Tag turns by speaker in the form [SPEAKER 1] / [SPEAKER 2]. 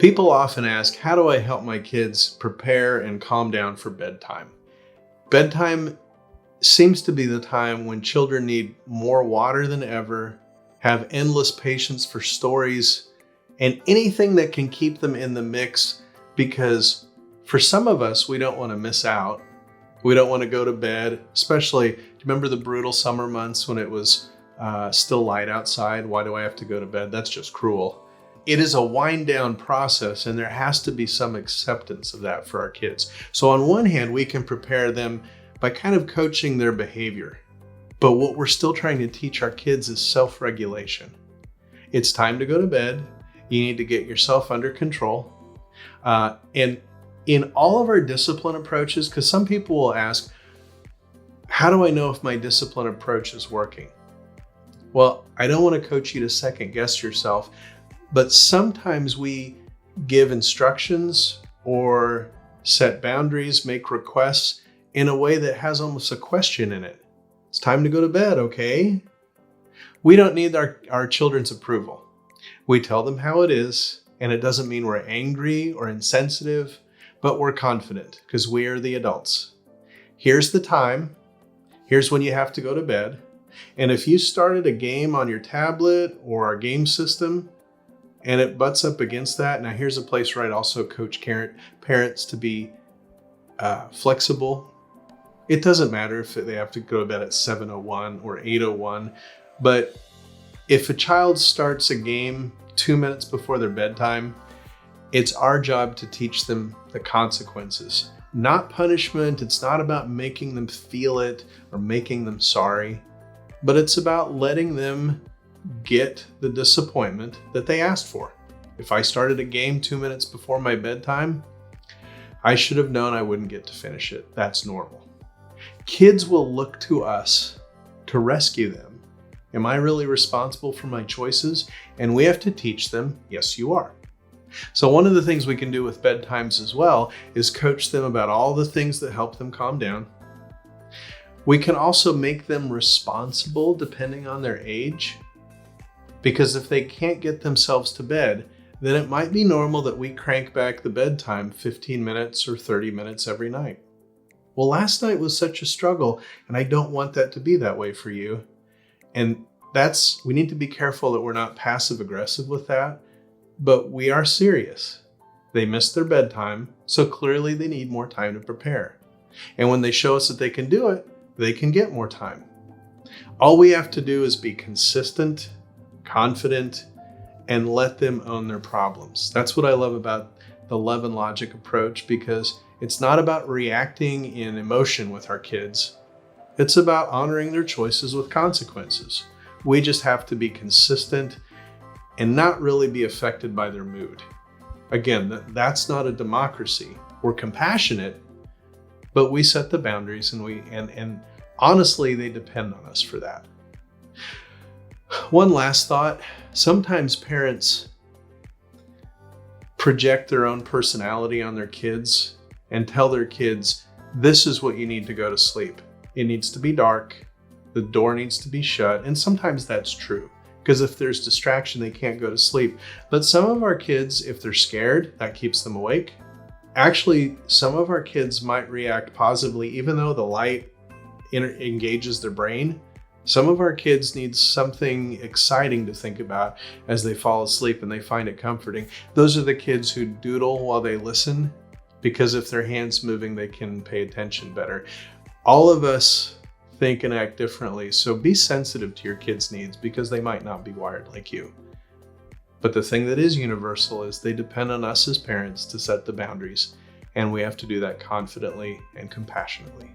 [SPEAKER 1] People often ask, how do I help my kids prepare and calm down for bedtime? Bedtime seems to be the time when children need more water than ever, have endless patience for stories, and anything that can keep them in the mix, because for some of us, we don't want to miss out. We don't want to go to bed, especially, do you remember the brutal summer months when it was still light outside? Why do I have to go to bed? That's just cruel. It is a wind down process, and there has to be some acceptance of that for our kids. So on one hand, we can prepare them by kind of coaching their behavior. But what we're still trying to teach our kids is self-regulation. It's time to go to bed. You need to get yourself under control. And in all of our discipline approaches, because some people will ask, how do I know if my discipline approach is working? Well, I don't want to coach you to second guess yourself, but sometimes we give instructions or set boundaries, make requests in a way that has almost a question in it. It's time to go to bed, okay? We don't need our children's approval. We tell them how it is, and it doesn't mean we're angry or insensitive, but we're confident because we are the adults. Here's the time. Here's when you have to go to bed. And if you started a game on your tablet or our game system and it butts up against that, now here's a place where I'd also coach parents to be flexible. It doesn't matter if they have to go to bed at 7:01 or 8:01, but if a child starts a game 2 minutes before their bedtime, it's our job to teach them the consequences, not punishment. It's not about making them feel it or making them sorry, but it's about letting them get the disappointment that they asked for. If I started a game 2 minutes before my bedtime, I should have known I wouldn't get to finish it. That's normal. Kids will look to us to rescue them. Am I really responsible for my choices? And we have to teach them, yes, you are. So one of the things we can do with bedtimes as well is coach them about all the things that help them calm down. We can also make them responsible depending on their age, because if they can't get themselves to bed, then it might be normal that we crank back the bedtime 15 minutes or 30 minutes every night. Well, last night was such a struggle, and I don't want that to be that way for you. And we need to be careful that we're not passive aggressive with that, but we are serious. They missed their bedtime, so clearly they need more time to prepare. And when they show us that they can do it, they can get more time. All we have to do is be consistent, confident, and let them own their problems. That's what I love about the love and logic approach, because it's not about reacting in emotion with our kids. It's about honoring their choices with consequences. We just have to be consistent and not really be affected by their mood. Again, that's not a democracy. We're compassionate, but we set the boundaries, and honestly, they depend on us for that. One last thought. Sometimes parents project their own personality on their kids and tell their kids, this is what you need to go to sleep. It needs to be dark. The door needs to be shut. And sometimes that's true, because if there's distraction, they can't go to sleep. But some of our kids, if they're scared, that keeps them awake. Actually, some of our kids might react positively, even though the light engages their brain. Some of our kids need something exciting to think about as they fall asleep, and they find it comforting. Those are the kids who doodle while they listen, because if their hand's moving, they can pay attention better. All of us think and act differently, so be sensitive to your kids' needs, because they might not be wired like you. But the thing that is universal is they depend on us as parents to set the boundaries, and we have to do that confidently and compassionately.